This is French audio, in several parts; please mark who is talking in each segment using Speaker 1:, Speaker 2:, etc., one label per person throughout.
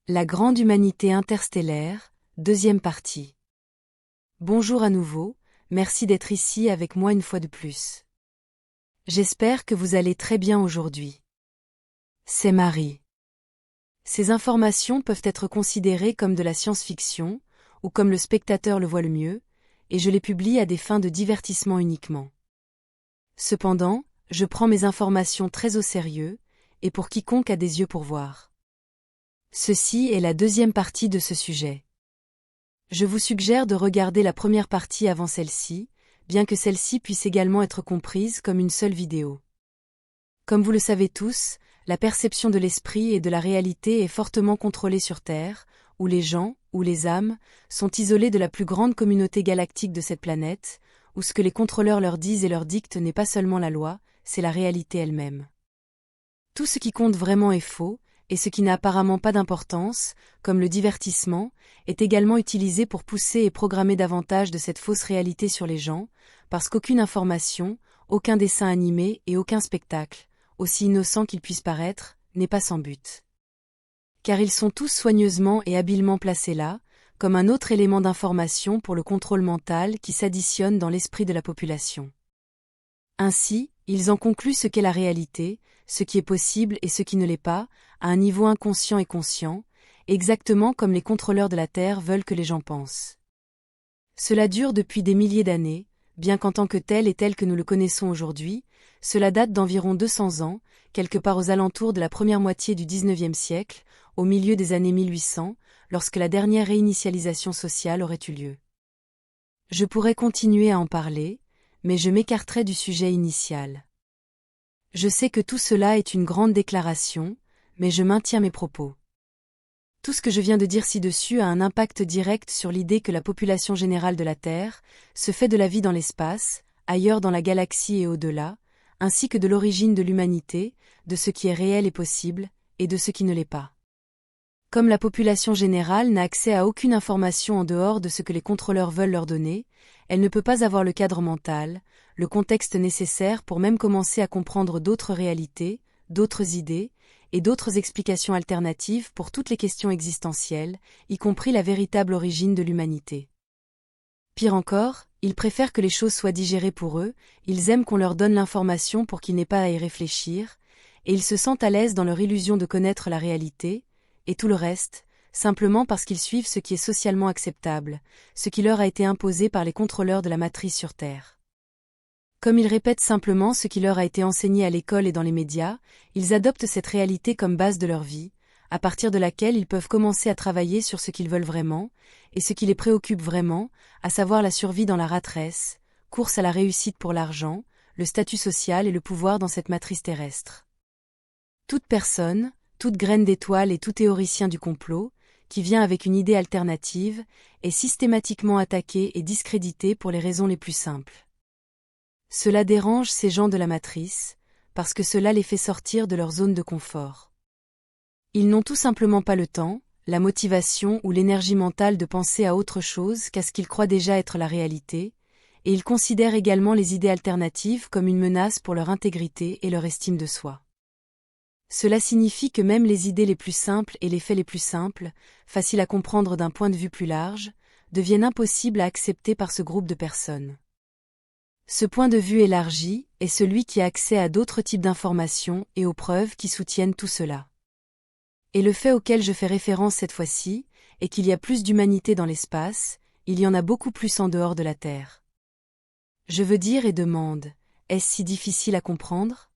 Speaker 1: La grande humanité interstellaire, deuxième partie. Bonjour à nouveau, merci d'être ici avec moi une fois de plus. J'espère que vous allez très bien aujourd'hui. C'est Marie. Ces informations peuvent être considérées comme de la science-fiction, ou comme le spectateur le voit le mieux, et je les publie à des fins de divertissement uniquement. Cependant, je prends mes informations très au sérieux, et pour quiconque a des yeux pour voir. Ceci est la deuxième partie de ce sujet. Je vous suggère de regarder la première partie avant celle-ci, bien que celle-ci puisse également être comprise comme une seule vidéo. Comme vous le savez tous, la perception de l'esprit et de la réalité est fortement contrôlée sur Terre, où les gens, ou les âmes, sont isolés de la plus grande communauté galactique de cette planète, où ce que les contrôleurs leur disent et leur dictent n'est pas seulement la loi, c'est la réalité elle-même. Tout ce qui compte vraiment est faux, et ce qui n'a apparemment pas d'importance, comme le divertissement, est également utilisé pour pousser et programmer davantage de cette fausse réalité sur les gens, parce qu'aucune information, aucun dessin animé et aucun spectacle, aussi innocent qu'il puisse paraître, n'est pas sans but. Car ils sont tous soigneusement et habilement placés là, comme un autre élément d'information pour le contrôle mental qui s'additionne dans l'esprit de la population. Ainsi, ils en concluent ce qu'est la réalité, ce qui est possible et ce qui ne l'est pas, à un niveau inconscient et conscient, exactement comme les contrôleurs de la Terre veulent que les gens pensent. Cela dure depuis des milliers d'années, bien qu'en tant que tel et tel que nous le connaissons aujourd'hui, cela date d'environ 200 ans, quelque part aux alentours de la première moitié du XIXe siècle, au milieu des années 1800, lorsque la dernière réinitialisation sociale aurait eu lieu. Je pourrais continuer à en parler, mais je m'écarterai du sujet initial. Je sais que tout cela est une grande déclaration, mais je maintiens mes propos. Tout ce que je viens de dire ci-dessus a un impact direct sur l'idée que la population générale de la Terre se fait de la vie dans l'espace, ailleurs dans la galaxie et au-delà, ainsi que de l'origine de l'humanité, de ce qui est réel et possible, et de ce qui ne l'est pas. Comme la population générale n'a accès à aucune information en dehors de ce que les contrôleurs veulent leur donner, elle ne peut pas avoir le cadre mental, le contexte nécessaire pour même commencer à comprendre d'autres réalités, d'autres idées, et d'autres explications alternatives pour toutes les questions existentielles, y compris la véritable origine de l'humanité. Pire encore, ils préfèrent que les choses soient digérées pour eux, ils aiment qu'on leur donne l'information pour qu'ils n'aient pas à y réfléchir, et ils se sentent à l'aise dans leur illusion de connaître la réalité, et tout le reste, simplement parce qu'ils suivent ce qui est socialement acceptable, ce qui leur a été imposé par les contrôleurs de la matrice sur Terre. Comme ils répètent simplement ce qui leur a été enseigné à l'école et dans les médias, ils adoptent cette réalité comme base de leur vie, à partir de laquelle ils peuvent commencer à travailler sur ce qu'ils veulent vraiment, et ce qui les préoccupe vraiment, à savoir la survie dans la rat race, course à la réussite pour l'argent, le statut social et le pouvoir dans cette matrice terrestre. Toute personne, toute graine d'étoile et tout théoricien du complot, qui vient avec une idée alternative, est systématiquement attaqué et discrédité pour les raisons les plus simples. Cela dérange ces gens de la matrice, parce que cela les fait sortir de leur zone de confort. Ils n'ont tout simplement pas le temps, la motivation ou l'énergie mentale de penser à autre chose qu'à ce qu'ils croient déjà être la réalité, et ils considèrent également les idées alternatives comme une menace pour leur intégrité et leur estime de soi. Cela signifie que même les idées les plus simples et les faits les plus simples, faciles à comprendre d'un point de vue plus large, deviennent impossibles à accepter par ce groupe de personnes. Ce point de vue élargi est celui qui a accès à d'autres types d'informations et aux preuves qui soutiennent tout cela. Et le fait auquel je fais référence cette fois-ci est qu'il y a plus d'humanité dans l'espace, il y en a beaucoup plus en dehors de la Terre. Je veux dire et demande, est-ce si difficile à comprendre ?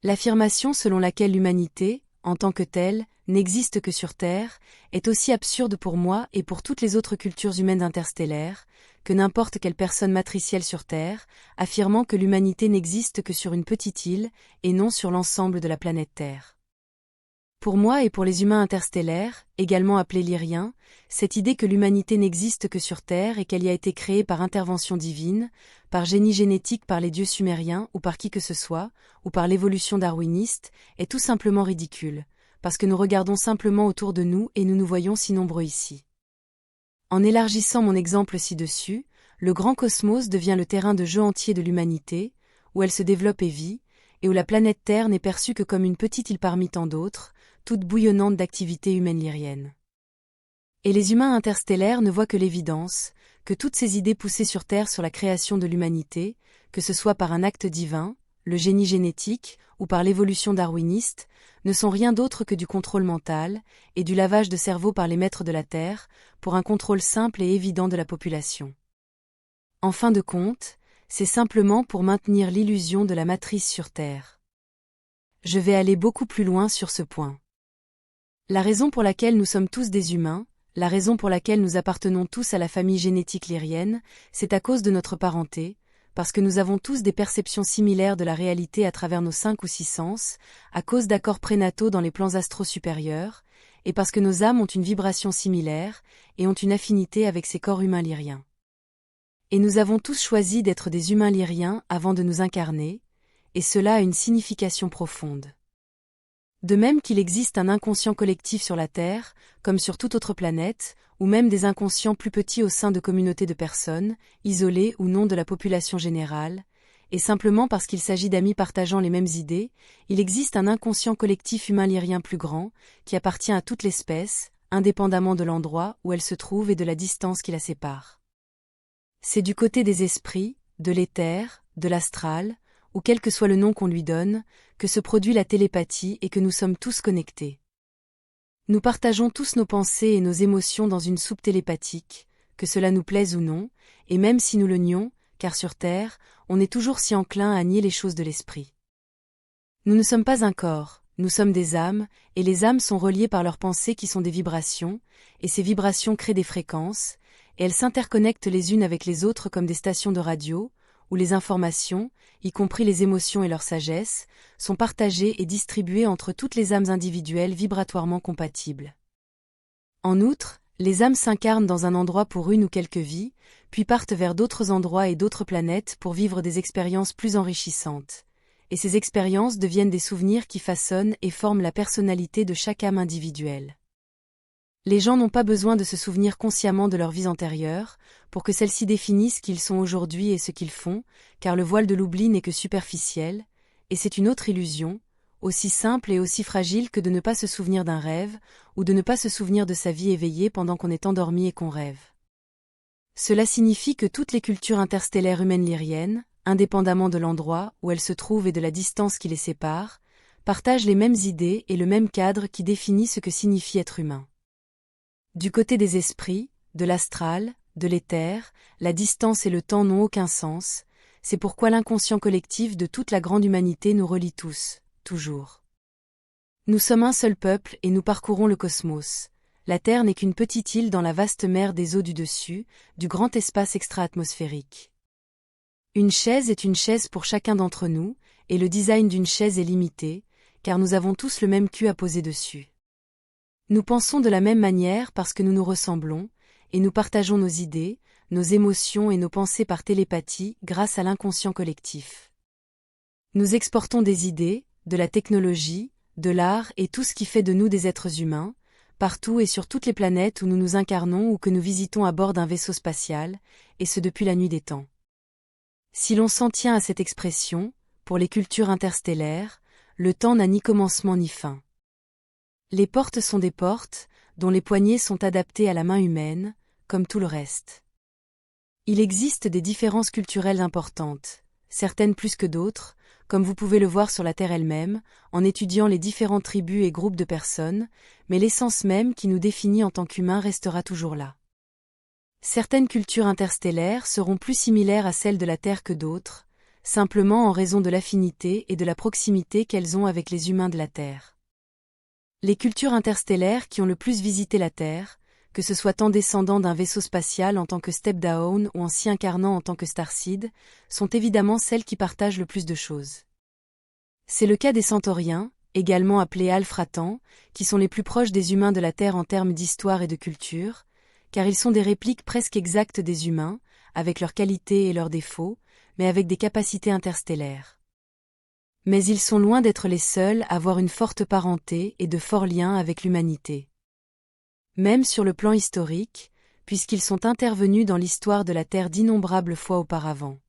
Speaker 1: L'affirmation selon laquelle l'humanité, en tant que telle, n'existe que sur Terre, est aussi absurde pour moi et pour toutes les autres cultures humaines interstellaires, que n'importe quelle personne matricielle sur Terre, affirmant que l'humanité n'existe que sur une petite île, et non sur l'ensemble de la planète Terre. Pour moi et pour les humains interstellaires, également appelés lyriens, cette idée que l'humanité n'existe que sur Terre et qu'elle y a été créée par intervention divine, par génie génétique par les dieux sumériens ou par qui que ce soit, ou par l'évolution darwiniste, est tout simplement ridicule, parce que nous regardons simplement autour de nous et nous nous voyons si nombreux ici. En élargissant mon exemple ci-dessus, le grand cosmos devient le terrain de jeu entier de l'humanité, où elle se développe et vit, et où la planète Terre n'est perçue que comme une petite île parmi tant d'autres, toute bouillonnante d'activité humaine lyrienne. Et les humains interstellaires ne voient que l'évidence, que toutes ces idées poussées sur Terre sur la création de l'humanité, que ce soit par un acte divin, le génie génétique, ou par l'évolution darwiniste, ne sont rien d'autre que du contrôle mental, et du lavage de cerveau par les maîtres de la Terre, pour un contrôle simple et évident de la population. En fin de compte, c'est simplement pour maintenir l'illusion de la matrice sur Terre. Je vais aller beaucoup plus loin sur ce point. La raison pour laquelle nous sommes tous des humains, la raison pour laquelle nous appartenons tous à la famille génétique lyrienne, c'est à cause de notre parenté, parce que nous avons tous des perceptions similaires de la réalité à travers nos 5 ou 6 sens, à cause d'accords prénataux dans les plans astraux supérieurs, et parce que nos âmes ont une vibration similaire, et ont une affinité avec ces corps humains lyriens. Et nous avons tous choisi d'être des humains lyriens avant de nous incarner, et cela a une signification profonde. De même qu'il existe un inconscient collectif sur la Terre, comme sur toute autre planète, ou même des inconscients plus petits au sein de communautés de personnes, isolées ou non de la population générale, et simplement parce qu'il s'agit d'amis partageant les mêmes idées, il existe un inconscient collectif humain lyrien plus grand, qui appartient à toute l'espèce, indépendamment de l'endroit où elle se trouve et de la distance qui la sépare. C'est du côté des esprits, de l'éther, de l'astral, ou quel que soit le nom qu'on lui donne, que se produit la télépathie et que nous sommes tous connectés. Nous partageons tous nos pensées et nos émotions dans une soupe télépathique, que cela nous plaise ou non, et même si nous le nions, car sur Terre, on est toujours si enclin à nier les choses de l'esprit. Nous ne sommes pas un corps, nous sommes des âmes, et les âmes sont reliées par leurs pensées qui sont des vibrations, et ces vibrations créent des fréquences, et elles s'interconnectent les unes avec les autres comme des stations de radio, où les informations, y compris les émotions et leur sagesse, sont partagées et distribuées entre toutes les âmes individuelles vibratoirement compatibles. En outre, les âmes s'incarnent dans un endroit pour une ou quelques vies, puis partent vers d'autres endroits et d'autres planètes pour vivre des expériences plus enrichissantes. Et ces expériences deviennent des souvenirs qui façonnent et forment la personnalité de chaque âme individuelle. Les gens n'ont pas besoin de se souvenir consciemment de leur vie antérieure, pour que celle-ci définisse qui ils sont aujourd'hui et ce qu'ils font, car le voile de l'oubli n'est que superficiel, et c'est une autre illusion, aussi simple et aussi fragile que de ne pas se souvenir d'un rêve, ou de ne pas se souvenir de sa vie éveillée pendant qu'on est endormi et qu'on rêve. Cela signifie que toutes les cultures interstellaires humaines lyriennes, indépendamment de l'endroit où elles se trouvent et de la distance qui les sépare, partagent les mêmes idées et le même cadre qui définit ce que signifie être humain. Du côté des esprits, de l'astral, de l'éther, la distance et le temps n'ont aucun sens, c'est pourquoi l'inconscient collectif de toute la grande humanité nous relie tous, toujours. Nous sommes un seul peuple et nous parcourons le cosmos. La Terre n'est qu'une petite île dans la vaste mer des eaux du dessus, du grand espace extra-atmosphérique. Une chaise est une chaise pour chacun d'entre nous, et le design d'une chaise est limité, car nous avons tous le même cul à poser dessus. Nous pensons de la même manière parce que nous nous ressemblons, et nous partageons nos idées, nos émotions et nos pensées par télépathie grâce à l'inconscient collectif. Nous exportons des idées, de la technologie, de l'art et tout ce qui fait de nous des êtres humains, partout et sur toutes les planètes où nous nous incarnons ou que nous visitons à bord d'un vaisseau spatial, et ce depuis la nuit des temps. Si l'on s'en tient à cette expression, pour les cultures interstellaires, le temps n'a ni commencement ni fin. Les portes sont des portes, dont les poignées sont adaptées à la main humaine, comme tout le reste. Il existe des différences culturelles importantes, certaines plus que d'autres, comme vous pouvez le voir sur la Terre elle-même, en étudiant les différentes tribus et groupes de personnes, mais l'essence même qui nous définit en tant qu'humains restera toujours là. Certaines cultures interstellaires seront plus similaires à celles de la Terre que d'autres, simplement en raison de l'affinité et de la proximité qu'elles ont avec les humains de la Terre. Les cultures interstellaires qui ont le plus visité la Terre, que ce soit en descendant d'un vaisseau spatial en tant que Step-Down ou en s'y incarnant en tant que Starseed, sont évidemment celles qui partagent le plus de choses. C'est le cas des Centauriens, également appelés Alfratans, qui sont les plus proches des humains de la Terre en termes d'histoire et de culture, car ils sont des répliques presque exactes des humains, avec leurs qualités et leurs défauts, mais avec des capacités interstellaires. Mais ils sont loin d'être les seuls à avoir une forte parenté et de forts liens avec l'humanité. Même sur le plan historique, puisqu'ils sont intervenus dans l'histoire de la Terre d'innombrables fois auparavant.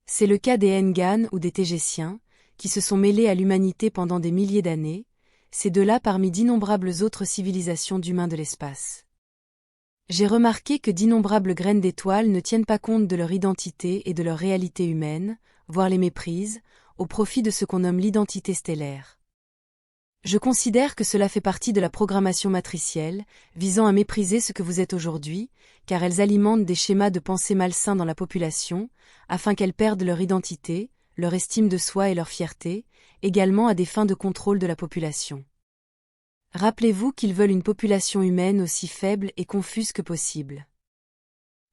Speaker 1: C'est le cas des Ngan ou des Tégéciens, qui se sont mêlés à l'humanité pendant des milliers d'années, c'est de là parmi d'innombrables autres civilisations d'humains de l'espace. J'ai remarqué que d'innombrables graines d'étoiles ne tiennent pas compte de leur identité et de leur réalité humaine, voire les méprisent, au profit de ce qu'on nomme l'identité stellaire. Je considère que cela fait partie de la programmation matricielle, visant à mépriser ce que vous êtes aujourd'hui, car elles alimentent des schémas de pensée malsains dans la population, afin qu'elles perdent leur identité, leur estime de soi et leur fierté, également à des fins de contrôle de la population. Rappelez-vous qu'ils veulent une population humaine aussi faible et confuse que possible.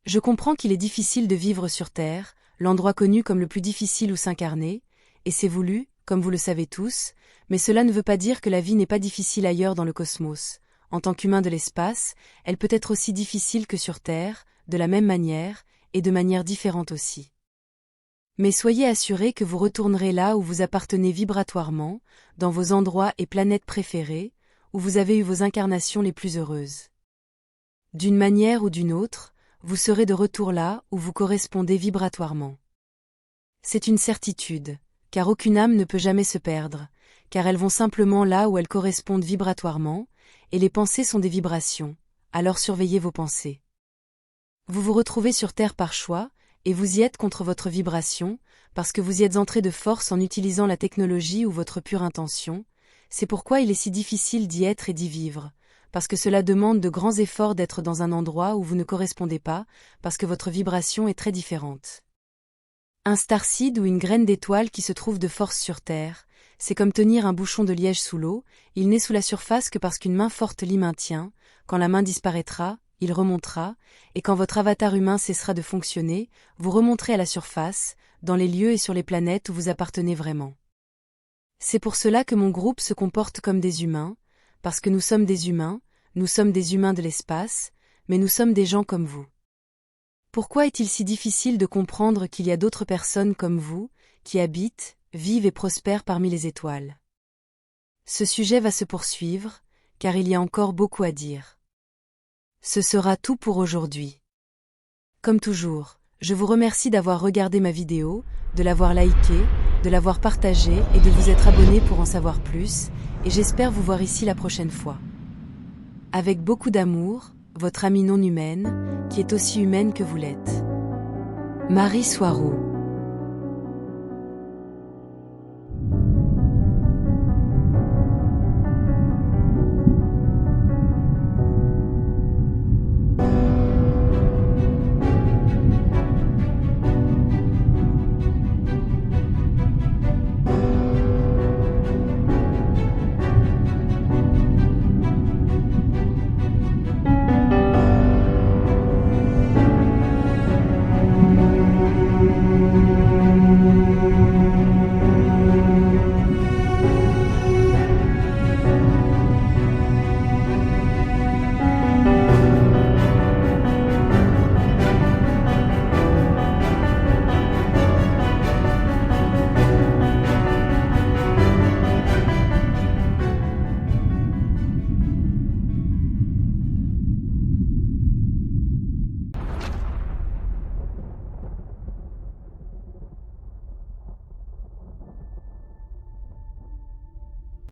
Speaker 1: Je comprends qu'il est difficile de vivre sur Terre, l'endroit connu comme le plus difficile où s'incarner, et c'est voulu, comme vous le savez tous, mais cela ne veut pas dire que la vie n'est pas difficile ailleurs dans le cosmos. En tant qu'humain de l'espace, elle peut être aussi difficile que sur Terre, de la même manière, et de manière différente aussi. Mais soyez assurés que vous retournerez là où vous appartenez vibratoirement, dans vos endroits et planètes préférés, où vous avez eu vos incarnations les plus heureuses. D'une manière ou d'une autre, vous serez de retour là où vous correspondez vibratoirement. C'est une certitude, car aucune âme ne peut jamais se perdre, car elles vont simplement là où elles correspondent vibratoirement, et les pensées sont des vibrations, alors surveillez vos pensées. Vous vous retrouvez sur Terre par choix, et vous y êtes contre votre vibration, parce que vous y êtes entré de force en utilisant la technologie ou votre pure intention. C'est pourquoi il est si difficile d'y être et d'y vivre, parce que cela demande de grands efforts d'être dans un endroit où vous ne correspondez pas, parce que votre vibration est très différente. Un starseed ou une graine d'étoile qui se trouve de force sur Terre, c'est comme tenir un bouchon de liège sous l'eau, il n'est sous la surface que parce qu'une main forte l'y maintient, quand la main disparaîtra, il remontera, et quand votre avatar humain cessera de fonctionner, vous remonterez à la surface, dans les lieux et sur les planètes où vous appartenez vraiment. C'est pour cela que mon groupe se comporte comme des humains, parce que nous sommes des humains de l'espace, mais nous sommes des gens comme vous. Pourquoi est-il si difficile de comprendre qu'il y a d'autres personnes comme vous, qui habitent, vivent et prospèrent parmi les étoiles? Ce sujet va se poursuivre, car il y a encore beaucoup à dire. Ce sera tout pour aujourd'hui. Comme toujours, je vous remercie d'avoir regardé ma vidéo, de l'avoir likée, de l'avoir partagée et de vous être abonné pour en savoir plus, et j'espère vous voir ici la prochaine fois. Avec beaucoup d'amour, votre amie non humaine, qui est aussi humaine que vous l'êtes. Marie Soireau.